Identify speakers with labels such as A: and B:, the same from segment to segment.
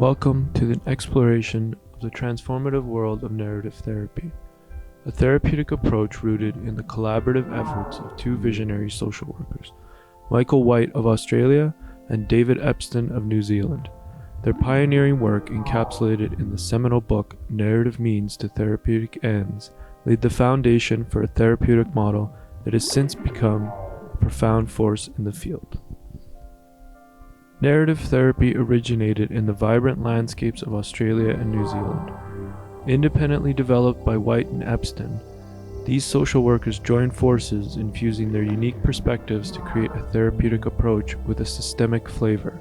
A: Welcome to the exploration of the transformative world of narrative therapy, a therapeutic approach rooted in the collaborative efforts of two visionary social workers, Michael White of Australia and David Epstein of New Zealand. Their pioneering work, encapsulated in the seminal book Narrative Means to Therapeutic Ends, laid the foundation for a therapeutic model that has since become a profound force in the field. Narrative therapy originated in the vibrant landscapes of Australia and New Zealand. Independently developed by White and Epstein, these social workers joined forces, infusing their unique perspectives to create a therapeutic approach with a systemic flavor.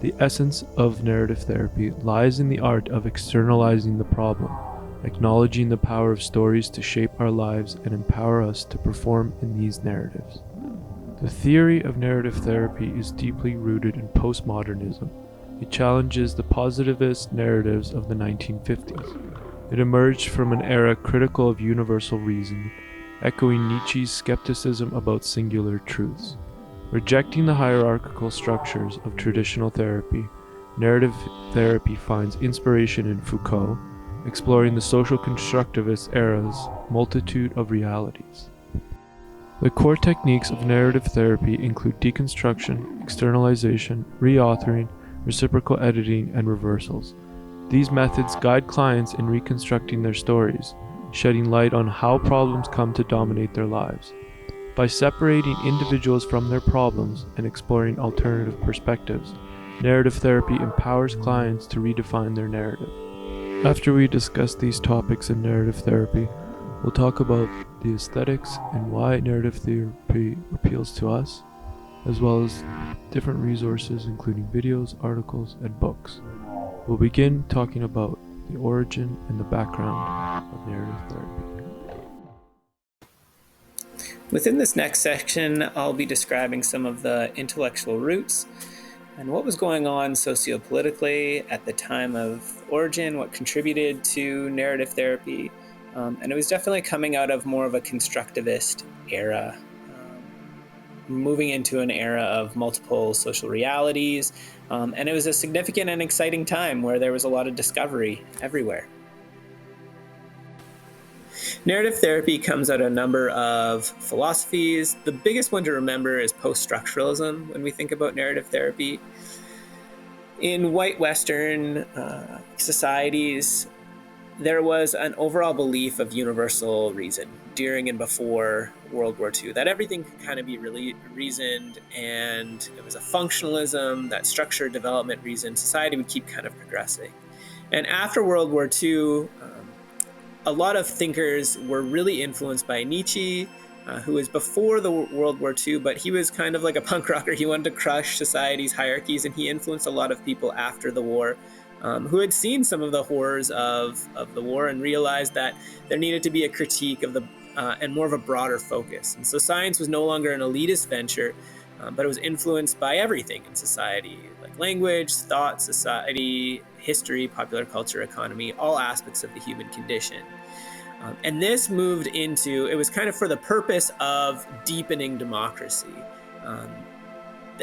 A: The essence of narrative therapy lies in the art of externalizing the problem, acknowledging the power of stories to shape our lives and empower us to perform in these narratives. The theory of narrative therapy is deeply rooted in postmodernism. It challenges the positivist narratives of the 1950s. It emerged from an era critical of universal reason, echoing Nietzsche's skepticism about singular truths. Rejecting the hierarchical structures of traditional therapy, narrative therapy finds inspiration in Foucault, exploring the social constructivist era's multitude of realities. The core techniques of narrative therapy include deconstruction, externalization, reauthoring, reciprocal editing, and reversals. These methods guide clients in reconstructing their stories, shedding light on how problems come to dominate their lives. By separating individuals from their problems and exploring alternative perspectives, narrative therapy empowers clients to redefine their narrative. After we discuss these topics in narrative therapy, we'll talk about the aesthetics and why narrative therapy appeals to us, as well as different resources including videos, articles, and books. We'll begin talking about the origin and the background of narrative therapy.
B: Within this next section, I'll be describing some of the intellectual roots and what was going on sociopolitically at the time of origin, what contributed to narrative therapy. And it was definitely coming out of more of a constructivist era, moving into an era of multiple social realities. And it was a significant and exciting time where there was a lot of discovery everywhere. Narrative therapy comes out of a number of philosophies. The biggest one to remember is post-structuralism when we think about narrative therapy. In white Western societies, there was an overall belief of universal reason during and before World War II, that everything could kind of be really reasoned, and it was a functionalism, that structured development reason, society would keep kind of progressing. And after World War II, a lot of thinkers were really influenced by Nietzsche, who was before the World War II, but he was kind of like a punk rocker. He wanted to crush society's hierarchies, and he influenced a lot of people after the war who had seen some of the horrors of the war and realized that there needed to be a critique of the and more of a broader focus. And so science was no longer an elitist venture, but it was influenced by everything in society, like language, thought, society, history, popular culture, economy, all aspects of the human condition. And this moved into, it was kind of for the purpose of deepening democracy.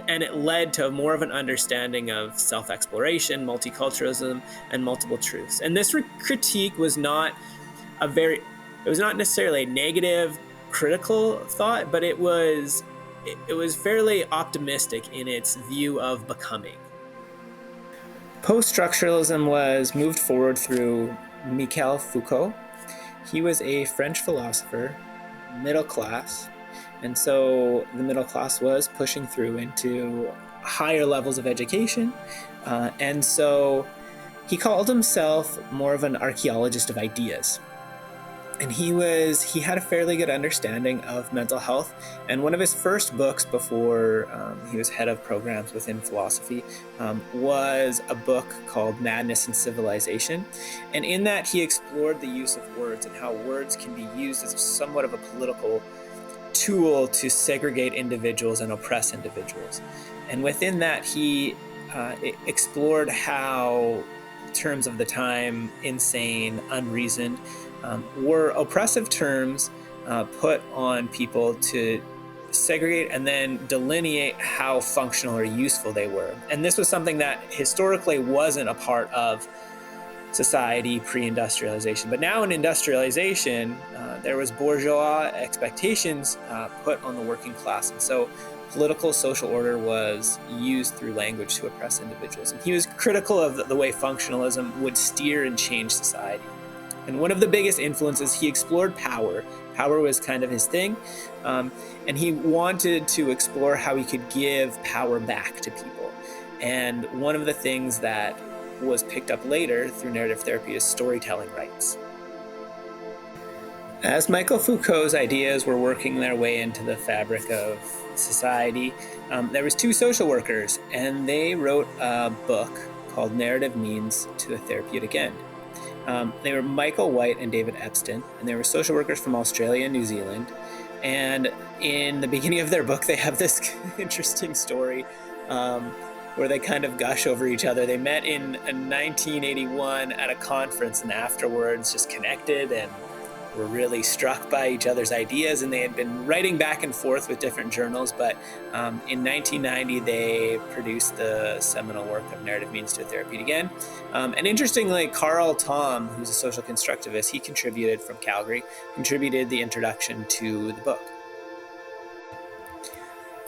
B: And it led to more of an understanding of self-exploration, multiculturalism, and multiple truths. And this critique was not it was not necessarily a negative, critical thought, but it was fairly optimistic in its view of becoming. Post-structuralism was moved forward through Michel Foucault. He was a French philosopher, middle class, and so the middle class was pushing through into higher levels of education. And so he called himself more of an archaeologist of ideas. And he had a fairly good understanding of mental health. And one of his first books before he was head of programs within philosophy was a book called Madness and Civilization. And in that, he explored the use of words and how words can be used as somewhat of a political tool to segregate individuals and oppress individuals. And within that, he explored how terms of the time, insane, unreasoned, were oppressive terms put on people to segregate and then delineate how functional or useful they were. And this was something that historically wasn't a part of society pre-industrialization. But now in industrialization, there was bourgeois expectations put on the working class. And so political social order was used through language to oppress individuals. And he was critical of the way functionalism would steer and change society. And one of the biggest influences, he explored power. Power was kind of his thing. And he wanted to explore how he could give power back to people. And one of the things that was picked up later through narrative therapy is storytelling rights. As Michael Foucault's ideas were working their way into the fabric of society, there was two social workers, and they wrote a book called Narrative Means to a Therapeutic End. They were Michael White and David Epstein, and they were social workers from Australia and New Zealand. And in the beginning of their book, they have this interesting story where they kind of gush over each other. They met in 1981 at a conference, and afterwards just connected and were really struck by each other's ideas. And they had been writing back and forth with different journals, but in 1990 they produced the seminal work of Narrative Means to a Therapeutic End. And interestingly, Carl Tom, who's a social constructivist, he contributed from Calgary, contributed the introduction to the book.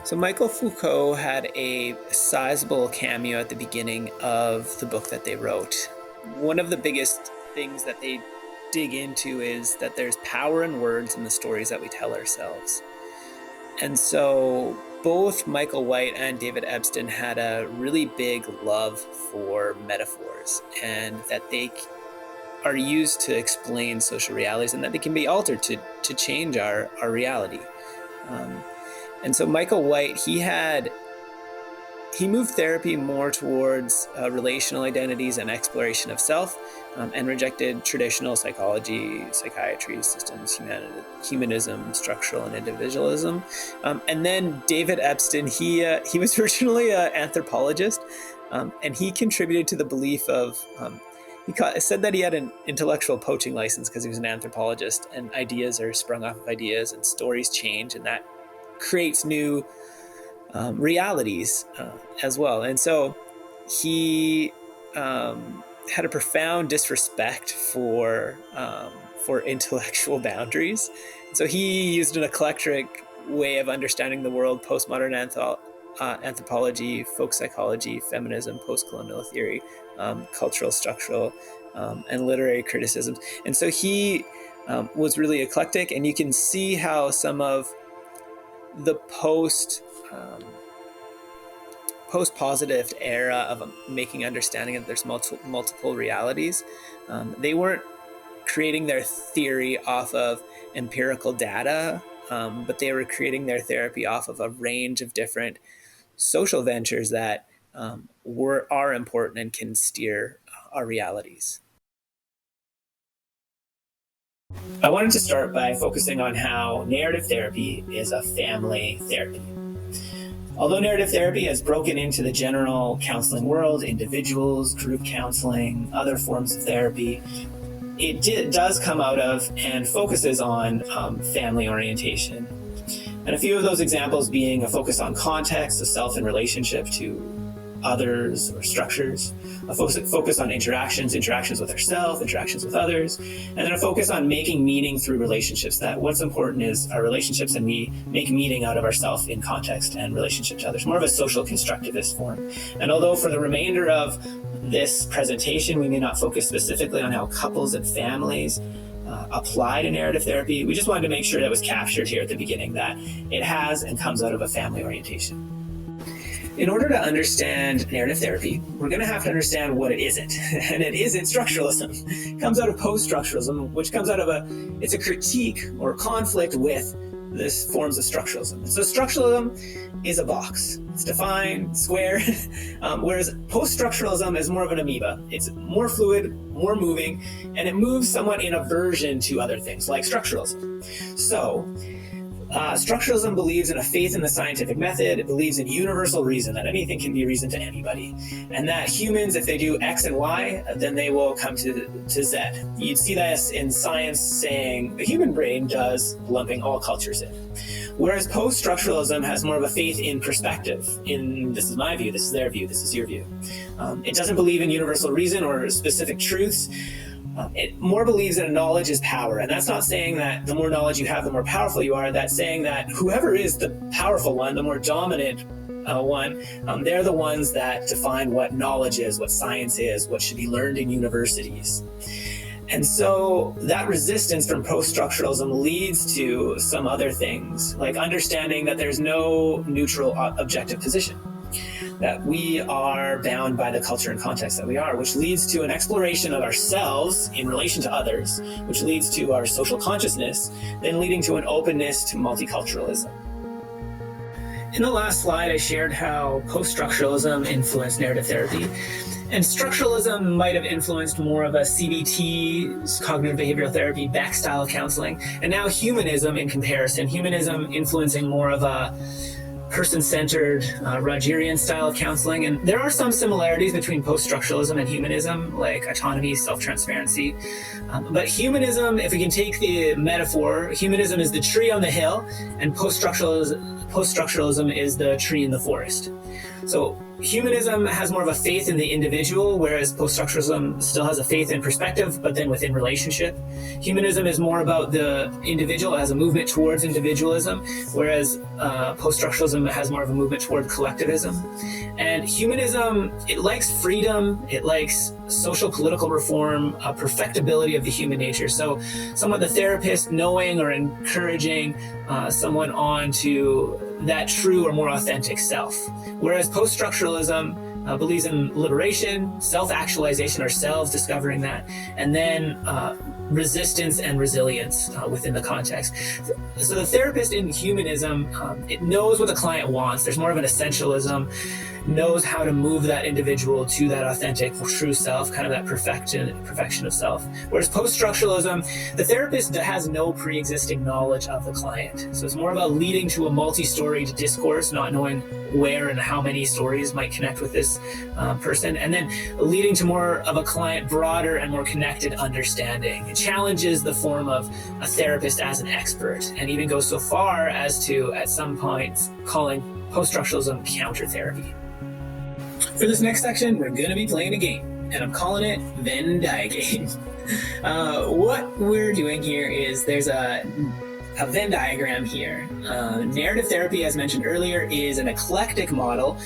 B: So Michael Foucault had a sizable cameo at the beginning of the book that they wrote. One of the biggest things that they dig into is that there's power in words and the stories that we tell ourselves. And so both Michael White and David Epstein had a really big love for metaphors, and that they are used to explain social realities, and that they can be altered to change our reality. And so Michael White, he moved therapy more towards relational identities and exploration of self, and rejected traditional psychology, psychiatry, systems, humanism, structural, and individualism. And then David Epstein, he was originally an anthropologist, and he contributed to the belief of, he said that he had an intellectual poaching license because he was an anthropologist, and ideas are sprung off of ideas, and stories change, and that creates new realities as well. And so he had a profound disrespect for intellectual boundaries. So he used an eclectic way of understanding the world: postmodern anthropology, folk psychology, feminism, post-colonial theory, cultural, structural, and literary criticisms. And so he was really eclectic, and you can see how some of the post-positive era of making understanding that there's multiple realities. They weren't creating their theory off of empirical data, but they were creating their therapy off of a range of different social ventures that are important and can steer our realities. I wanted to start by focusing on how narrative therapy is a family therapy. Although narrative therapy has broken into the general counseling world, individuals, group counseling, other forms of therapy, it does come out of and focuses on family orientation. And a few of those examples being a focus on context, the self in relationship to others or structures, a focus on interactions with ourselves, interactions with others, and then a focus on making meaning through relationships. That what's important is our relationships, and we make meaning out of ourselves in context and relationship to others, more of a social constructivist form. And although for the remainder of this presentation, we may not focus specifically on how couples and families apply to narrative therapy, we just wanted to make sure that was captured here at the beginning, that it has and comes out of a family orientation. In order to understand narrative therapy, we're going to have to understand what it isn't. And it isn't structuralism. It comes out of post-structuralism, which comes out of it's a critique or conflict with this forms of structuralism. So structuralism is a box. It's defined, square, whereas post-structuralism is more of an amoeba. It's more fluid, more moving, and it moves somewhat in aversion to other things like structuralism. So Structuralism believes in a faith in the scientific method. It believes in universal reason, that anything can be reasoned to anybody. And that humans, if they do X and Y, then they will come to Z. You'd see this in science saying the human brain does, lumping all cultures in. Whereas post-structuralism has more of a faith in perspective, in this is my view, this is their view, this is your view. It doesn't believe in universal reason or specific truths. It more believes that knowledge is power. And that's not saying that the more knowledge you have, the more powerful you are. That's saying that whoever is the powerful one, the more dominant one, they're the ones that define what knowledge is, what science is, what should be learned in universities. And so that resistance from post-structuralism leads to some other things, like understanding that there's no neutral objective position, that we are bound by the culture and context that we are, which leads to an exploration of ourselves in relation to others, which leads to our social consciousness, then leading to an openness to multiculturalism. In the last slide, I shared how post-structuralism influenced narrative therapy. And structuralism might have influenced more of a CBT, cognitive behavioral therapy, Beck style of counseling. And now humanism in comparison, humanism influencing more of a person-centered, Rogerian style of counseling. And there are some similarities between post-structuralism and humanism, like autonomy, self-transparency. But humanism, if we can take the metaphor, humanism is the tree on the hill, and post-structuralism is the tree in the forest. So humanism has more of a faith in the individual, whereas post-structuralism still has a faith in perspective, but then within relationship. Humanism is more about the individual as a movement towards individualism, whereas post-structuralism has more of a movement toward collectivism. And humanism, it likes freedom, it likes social political reform, perfectibility of the human nature. So somewhat the therapist knowing or encouraging someone on to that true or more authentic self. Whereas post-structuralism believes in liberation, self-actualization, ourselves discovering that, and then resistance and resilience within the context. So the therapist in humanism, it knows what the client wants. There's more of an essentialism, knows how to move that individual to that authentic, true self, kind of that perfection of self. Whereas post-structuralism, the therapist has no pre-existing knowledge of the client. So it's more about leading to a multi-storied discourse, not knowing where and how many stories might connect with this person, and then leading to more of a client broader and more connected understanding. It challenges the form of a therapist as an expert, and even goes so far as to, at some points, calling post-structuralism counter therapy. For this next section, we're going to be playing a game, and I'm calling it Venn diagram. What we're doing here is there's a Venn diagram here. Narrative therapy, as mentioned earlier, is an eclectic model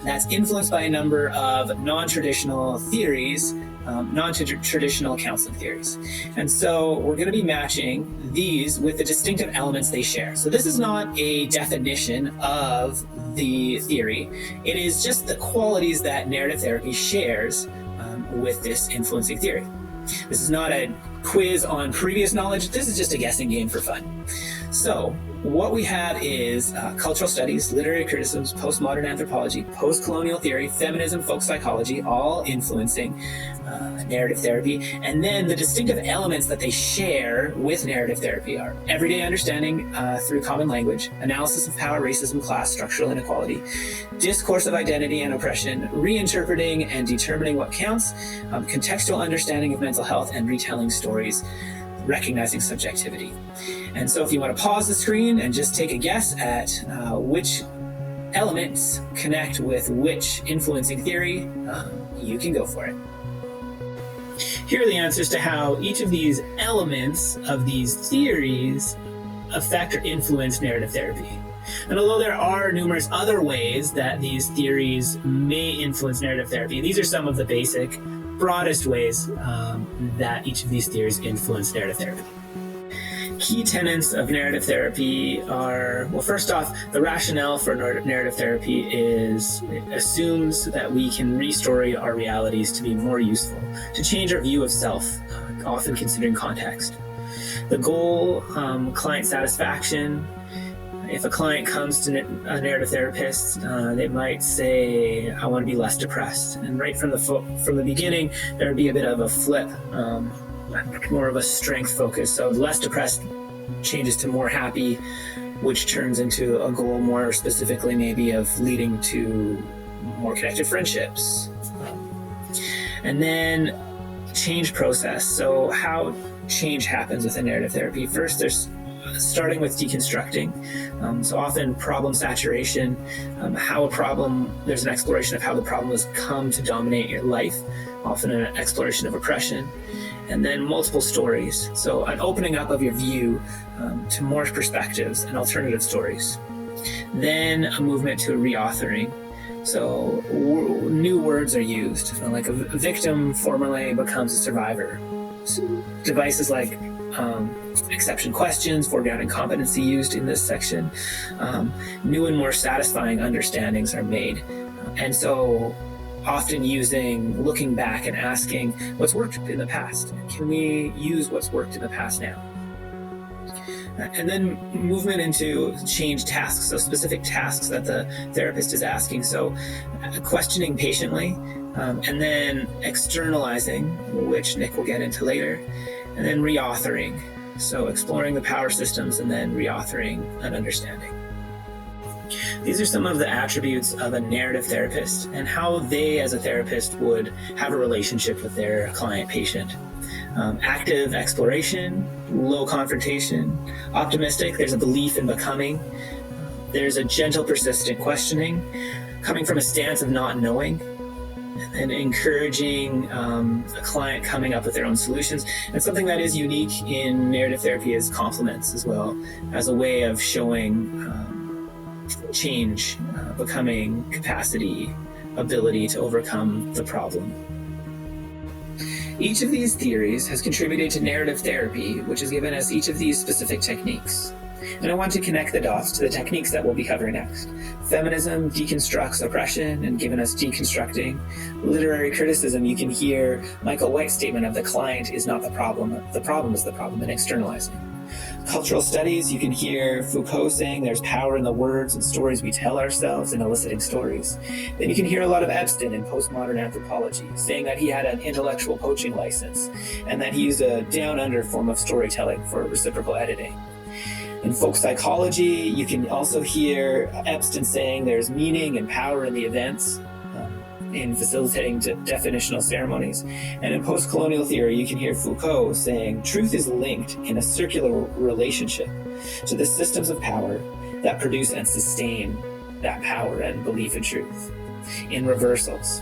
B: that's influenced by a number of non-traditional theories, non-traditional counseling theories. And so we're going to be matching these with the distinctive elements they share. So this is not a definition of the theory. It is just the qualities that narrative therapy shares with this influencing theory. This is not a quiz on previous knowledge. This is just a guessing game for fun. So what we have is cultural studies, literary criticisms, postmodern anthropology, post-colonial theory, feminism, folk psychology, all influencing narrative therapy. And then the distinctive elements that they share with narrative therapy are everyday understanding through common language, analysis of power, racism, class, structural inequality, discourse of identity and oppression, reinterpreting and determining what counts, contextual understanding of mental health, and retelling stories, recognizing subjectivity. And so if you want to pause the screen and just take a guess at which elements connect with which influencing theory, you can go for it. Here are the answers to how each of these elements of these theories affect or influence narrative therapy. And although there are numerous other ways that these theories may influence narrative therapy, these are some of the basic, broadest ways that each of these theories influence narrative therapy. Key tenets of narrative therapy are, well, first off, the rationale for narrative therapy is it assumes that we can restory our realities to be more useful, to change our view of self, often considering context. The goal, client satisfaction. If a client comes to a narrative therapist, they might say, I want to be less depressed. And right from the beginning, there would be a bit of a flip, more of a strength focus. So less depressed changes to more happy, which turns into a goal more specifically maybe of leading to more connected friendships. And then change process. So how change happens within narrative therapy. First, there's starting with deconstructing. So often problem saturation, there's an exploration of how the problem has come to dominate your life, often an exploration of oppression, and then multiple stories. So an opening up of your view to more perspectives and alternative stories. Then a movement to a reauthoring. So new words are used, like a victim formerly becomes a survivor. So devices like exception questions, foregrounding competency used in this section. New and more satisfying understandings are made. And so often looking back and asking what's worked in the past. Can we use what's worked in the past now? And then movement into change tasks, so specific tasks that the therapist is asking. So questioning patiently, and then externalizing, which Nick will get into later, and then reauthoring. So exploring the power systems and then reauthoring an understanding. These are some of the attributes of a narrative therapist and how they as a therapist would have a relationship with their client patient. Active exploration, low confrontation, optimistic, there's a belief in becoming, there's a gentle persistent questioning, coming from a stance of not knowing, and encouraging a client coming up with their own solutions. And something that is unique in narrative therapy is compliments as well, as a way of showing change, becoming capacity, ability to overcome the problem. Each of these theories has contributed to narrative therapy, which has given us each of these specific techniques. And I want to connect the dots to the techniques that we'll be covering next. Feminism deconstructs oppression and given us deconstructing. Literary criticism, you can hear Michael White's statement of the client is not the problem is the problem, and externalizing. Cultural studies, you can hear Foucault saying there's power in the words and stories we tell ourselves in eliciting stories. Then you can hear a lot of Epstein in postmodern anthropology, saying that he had an intellectual poaching license and that he used a down-under form of storytelling for reciprocal editing. In folk psychology, you can also hear Epstein saying there's meaning and power in the events, in facilitating definitional ceremonies. And in post-colonial theory, you can hear Foucault saying truth is linked in a circular relationship to the systems of power that produce and sustain that power and belief in truth, in reversals.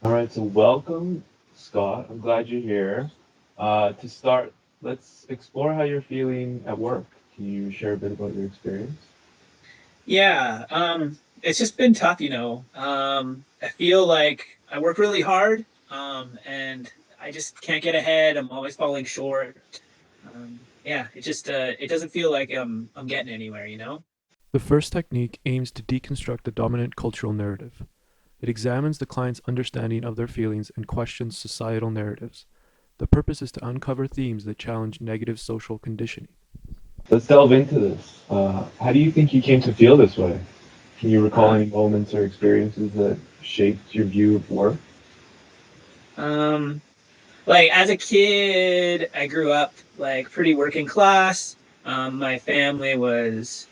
A: All right, so welcome, Scott. I'm glad you're here. To start, let's explore how you're feeling at work. Can you share a bit about your experience?
B: Yeah, it's just been tough, you know. I feel like I work really hard, and I just can't get ahead. I'm always falling short. Yeah, it doesn't feel like I'm getting anywhere, you know.
A: The first technique aims to deconstruct the dominant cultural narrative. It examines the client's understanding of their feelings and questions societal narratives. The purpose is to uncover themes that challenge negative social conditioning. Let's delve into this. How do you think you came to feel this way? Can you recall any moments or experiences that shaped your view of work?
B: Um, like as a kid, I grew up like pretty working class. My family was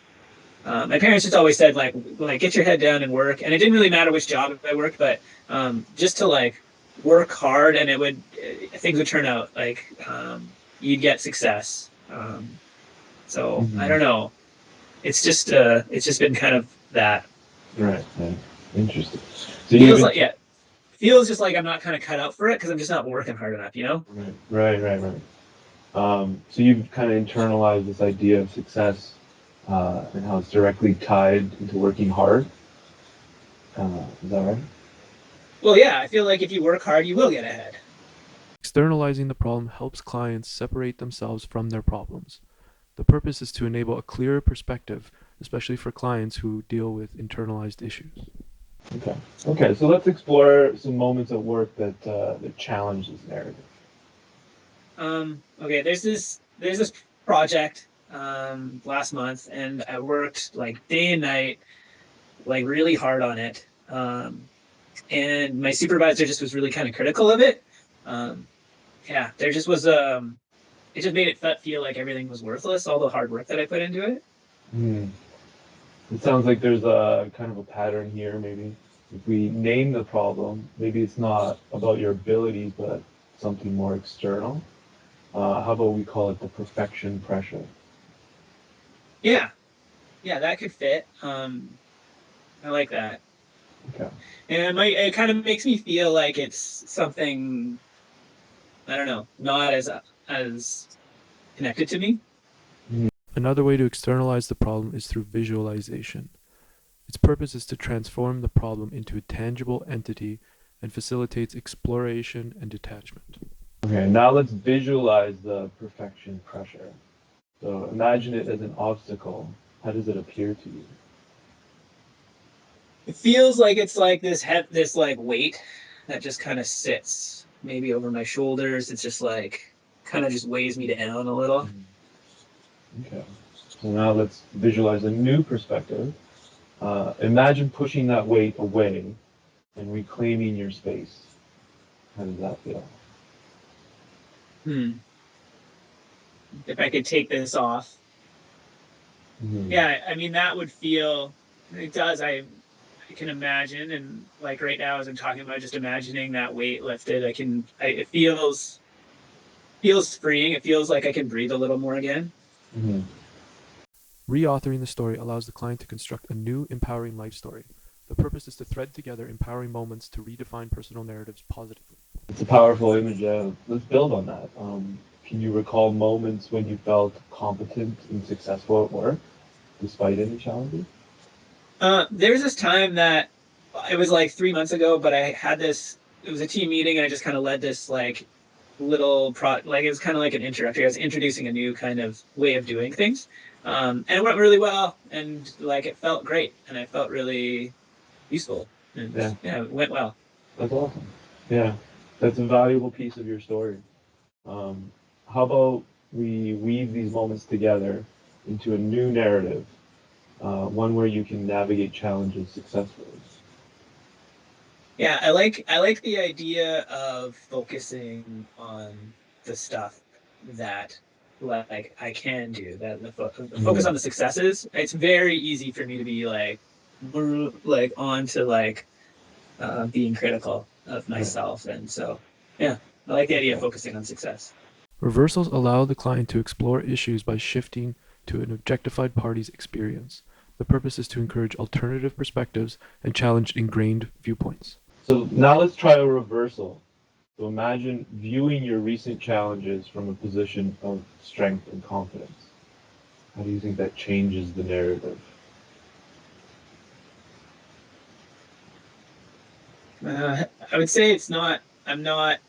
B: my parents just always said like get your head down and work, and it didn't really matter which job I worked, but just to like work hard, and things would turn out like you'd get success. So I don't know. It's just been kind of that.
A: Right. Interesting.
B: Feels just like I'm not kind of cut out for it because I'm just not working hard enough, you know?
A: Right. So you've kind of internalized this idea of success and how it's directly tied into working hard. Is that right?
B: Well, yeah, I feel like if you work hard, you will get ahead.
A: Externalizing the problem helps clients separate themselves from their problems. The purpose is to enable a clearer perspective, especially for clients who deal with internalized issues. Okay. So let's explore some moments at work that challenge this narrative.
B: Okay, there's this project last month, and I worked like day and night, like really hard on it. And my supervisor just was really kind of critical of it.
C: yeah, there just was it just made it feel like everything was worthless, all the hard work that I put into it.
A: Hmm. It sounds like there's a kind of a pattern here, maybe. If we name the problem, maybe it's not about your abilities, but something more external. How about we call it the perfection pressure?
C: Yeah, yeah, that could fit. I like that.
A: Okay.
C: And it kind of makes me feel like it's something, I don't know, not as connected to me.
A: Another way to externalize the problem is through visualization. Its purpose is to transform the problem into a tangible entity and facilitates exploration and detachment. Okay, now let's visualize the perfection pressure. So imagine it as an obstacle. How does it appear to you?
C: It feels like it's like this like weight that just kind of sits maybe over my shoulders. It's just like kind of just weighs me down a little.
A: Okay. So now let's visualize a new perspective. Imagine pushing that weight away and reclaiming your space. How does that feel?
C: Hmm. If I could take this off,
A: Mhm.
C: yeah, I mean that would feel. It does. I can imagine, and like right now as I'm talking about, just imagining that weight lifted, it feels freeing. It feels like I can breathe a little more again.
A: Mhm. Reauthoring the story allows the client to construct a new, empowering life story. The purpose is to thread together empowering moments to redefine personal narratives positively. It's a powerful image. Yeah. Let's build on that. Can you recall moments when you felt competent and successful at work, despite any challenges?
C: There's this time that it was like 3 months ago, but I had this. It was a team meeting, and I just kind of led this like little like it was kind of like an introductory. I was introducing a new kind of way of doing things, and it went really well, and like it felt great, and I felt really useful, and
A: Yeah,
C: yeah, it went well.
A: that's awesome. Yeah, that's a valuable piece of your story. Um, how about we weave these moments together into a new narrative, one where you can navigate challenges successfully?
C: Yeah, I like the idea of focusing on the stuff that like I can do. That the focus
A: Mhm.
C: on the successes. It's very easy for me to be like on to like being critical of
A: Right.
C: myself, and so yeah, I like the idea of
A: Okay.
C: focusing on success.
A: Reversals allow the client to explore issues by shifting to an objectified party's experience. The purpose is to encourage alternative perspectives and challenge ingrained viewpoints. So now let's try a reversal. So imagine viewing your recent challenges from a position of strength and confidence. How do you think that changes the narrative?
C: I would say it's not. I'm not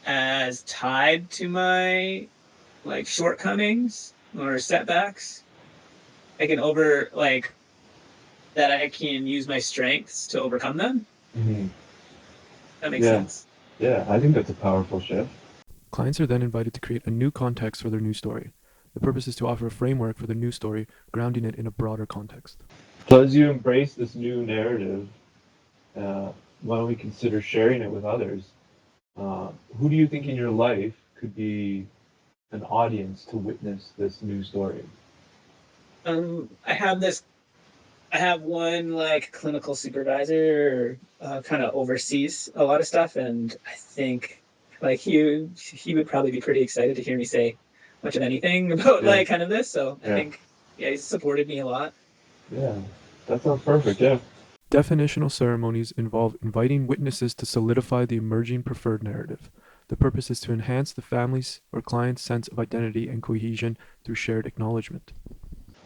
C: as tied to my like shortcomings or setbacks. I can over like that I can use my strengths to overcome them.
A: Hmm.
C: That makes
A: Yeah,
C: sense.
A: yeah, I think that's a powerful shift. Clients are then invited to create a new context for their new story. The purpose is to offer a framework for the new story, grounding it in a broader context. So, as you embrace this new narrative, uh, why don't we consider sharing it with others? Who do you think in your life could be an audience to witness this new story?
C: I have this. I have one like clinical supervisor, kind of oversees a lot of stuff, and I think like he would probably be pretty excited to hear me say much of anything about
A: Yeah,
C: like kind of this. So I
A: yeah,
C: think yeah, he's supported me a lot.
A: yeah. That sounds perfect. Yeah. Definitional ceremonies involve inviting witnesses to solidify the emerging preferred narrative. The purpose is to enhance the family's or client's sense of identity and cohesion through shared acknowledgement.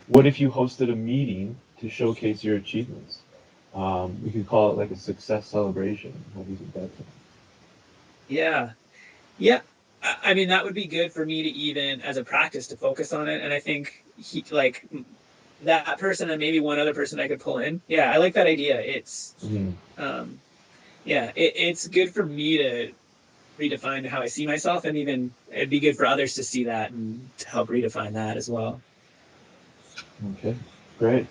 A: What if you hosted a meeting to showcase your achievements? We could call it like a success celebration. How do you think that sounds?
C: Yeah, yeah. I mean, that would be good for me to even as a practice to focus on it. And I think he like that person and maybe one other person I could pull in. Yeah, I like that idea.
A: Mhm.
C: Um, yeah, it's good for me to redefine how I see myself, and even it'd be good for others to see that and to help redefine that as well.
A: Okay, great.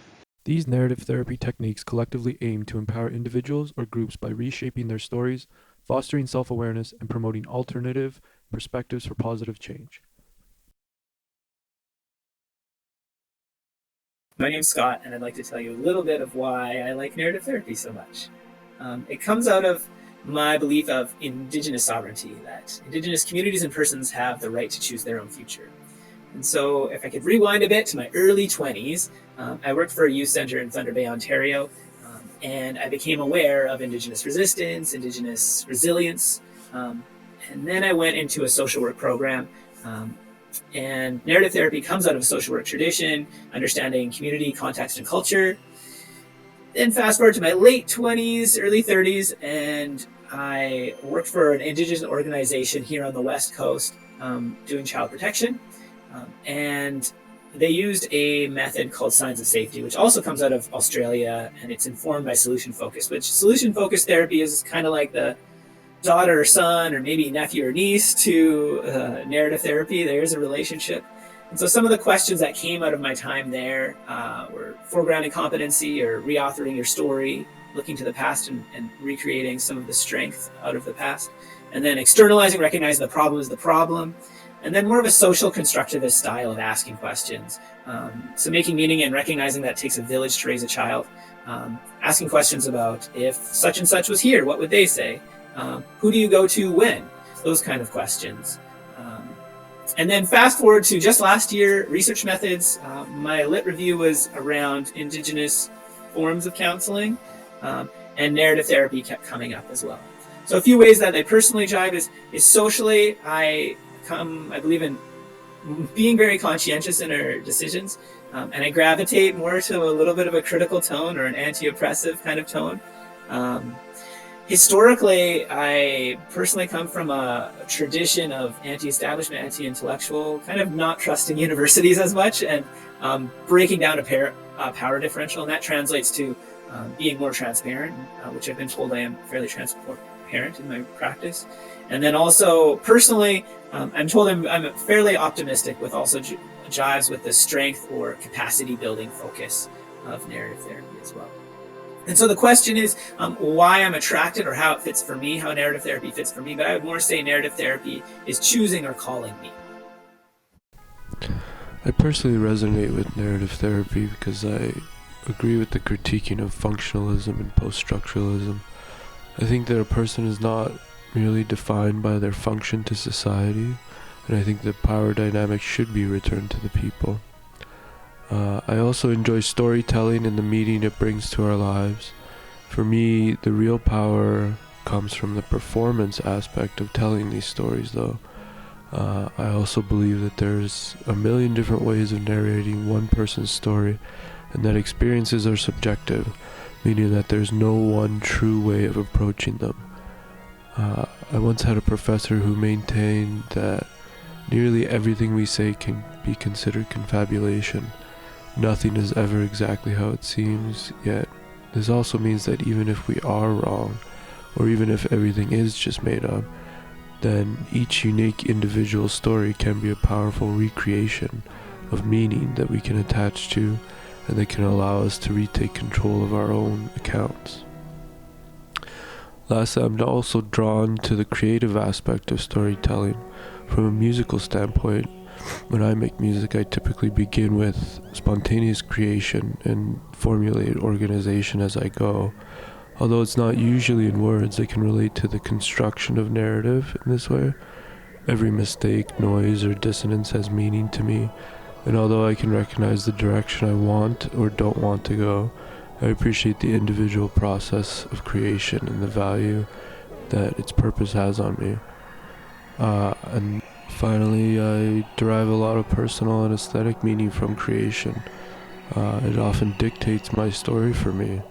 A: These narrative therapy techniques collectively aim to empower individuals or groups by reshaping their stories, fostering self-awareness and promoting alternative perspectives for positive change.
B: My name's Scott, and I'd like to tell you a little bit of why I like narrative therapy so much. It comes out of my belief of Indigenous sovereignty, that Indigenous communities and persons have the right to choose their own future. And so if I could rewind a bit to my early 20s, I worked for a youth center in Thunder Bay, Ontario, and I became aware of Indigenous resistance, Indigenous resilience, and then I went into a social work program. And narrative therapy comes out of a social work tradition, understanding community, context, and culture. Then fast forward to my late 20s, early 30s, and I worked for an Indigenous organization here on the West Coast doing child protection. And they used a method called signs of safety, which also comes out of Australia, and it's informed by solution focus, which solution focused therapy is kind of like the daughter or son, or maybe nephew or niece to narrative therapy. There's a relationship. And so some of the questions that came out of my time there were foregrounding competency or reauthoring your story, looking to the past and recreating some of the strength out of the past. And then externalizing, recognizing the problem is the problem. And then more of a social constructivist style of asking questions. So making meaning and recognizing that it takes a village to raise a child. Asking questions about if such and such was here, what would they say? Who do you go to when? Those kind of questions. And then fast forward to just last year, research methods. My lit review was around Indigenous forms of counseling, and narrative therapy kept coming up as well. So a few ways that I personally jive is socially, I believe in being very conscientious in our decisions, and I gravitate more to a little bit of a critical tone or an anti-oppressive kind of tone. Historically, I personally come from a tradition of anti-establishment, anti-intellectual, kind of not trusting universities as much, and breaking down a power differential, and that translates to being more transparent, which I've been told I am fairly transparent in my practice. And then also, personally, I'm told I'm fairly optimistic, with also jives with the strength or capacity building focus of narrative therapy as well. And so the question is why I'm attracted, or how it fits for me, how narrative therapy fits for me. But I would more say narrative therapy is choosing or calling me.
A: I personally resonate with narrative therapy because I agree with the critiquing of functionalism and post-structuralism. I think that a person is not merely defined by their function to society, and I think that power dynamics should be returned to the people. I also enjoy storytelling and the meaning it brings to our lives. For me, the real power comes from the performance aspect of telling these stories, though. I also believe that there's a million different ways of narrating one person's story, and that experiences are subjective, meaning that there's no one true way of approaching them. I once had a professor who maintained that nearly everything we say can be considered confabulation. Nothing is ever exactly how it seems, yet this also means that even if we are wrong, or even if everything is just made up, then each unique individual story can be a powerful recreation of meaning that we can attach to, and that can allow us to retake control of our own accounts. Lastly, I'm also drawn to the creative aspect of storytelling. From a musical standpoint, when I make music, I typically begin with spontaneous creation and formulate organization as I go. Although it's not usually in words, I can relate to the construction of narrative in this way. Every mistake, noise, or dissonance has meaning to me, and although I can recognize the direction I want or don't want to go, I appreciate the individual process of creation and the value that its purpose has on me. And finally, I derive a lot of personal and aesthetic meaning from creation. It often dictates my story for me,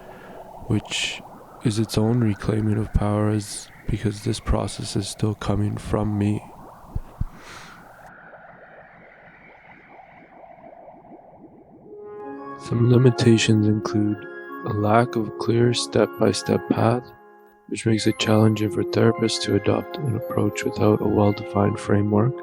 A: which is its own reclaiming of power, because this process is still coming from me. Some limitations include a lack of a clear step-by-step path, which makes it challenging for therapists to adopt an approach without a well-defined framework.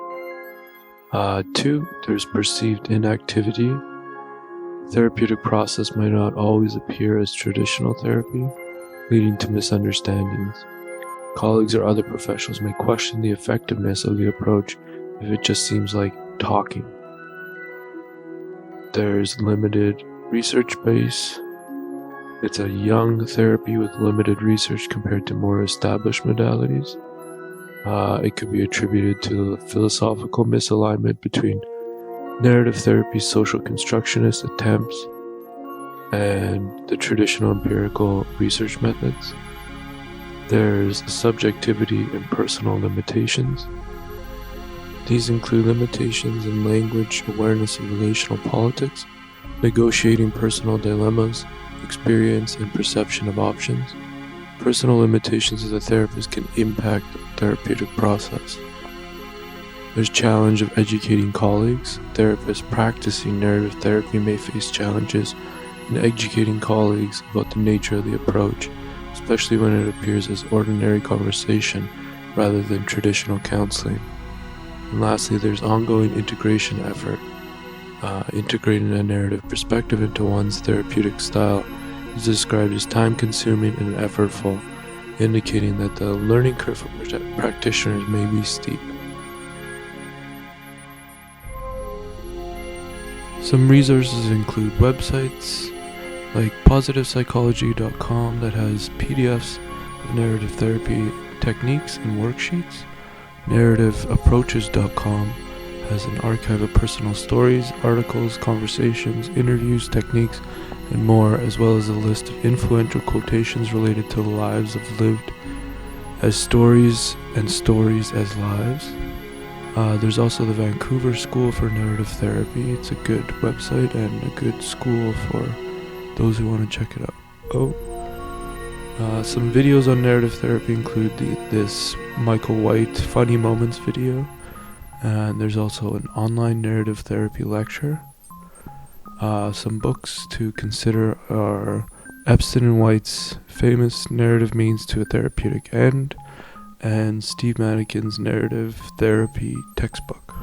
A: 2, there's perceived inactivity. The therapeutic process might not always appear as traditional therapy, leading to misunderstandings. Colleagues or other professionals may question the effectiveness of the approach if it just seems like talking. There's limited research base. It's a young therapy with limited research compared to more established modalities. It could be attributed to the philosophical misalignment between narrative therapy's social constructionist attempts and the traditional empirical research methods. There's subjectivity and personal limitations. These include limitations in language, awareness of relational politics, negotiating personal dilemmas, experience and perception of options. Personal limitations of the therapist can impact the therapeutic process. There's challenge of educating colleagues. Therapists practicing narrative therapy may face challenges in educating colleagues about the nature of the approach, especially when it appears as ordinary conversation rather than traditional counseling. And lastly, there's ongoing integration effort. Integrating a narrative perspective into one's therapeutic style is described as time-consuming and effortful, indicating that the learning curve for practitioners may be steep. Some resources include websites like positivepsychology.com that has PDFs of narrative therapy techniques and worksheets. Narrativeapproaches.com has an archive of personal stories, articles, conversations, interviews, techniques, and more, as well as a list of influential quotations related to the lives of lived as stories and stories as lives. There's also the Vancouver School for Narrative Therapy. It's a good website and a good school for those who want to check it out. Some videos on narrative therapy include this Michael White Funny Moments video, and there's also an online narrative therapy lecture. Some books to consider are Epstein and White's famous Narrative Means to a Therapeutic End and Steve Madigan's Narrative Therapy textbook.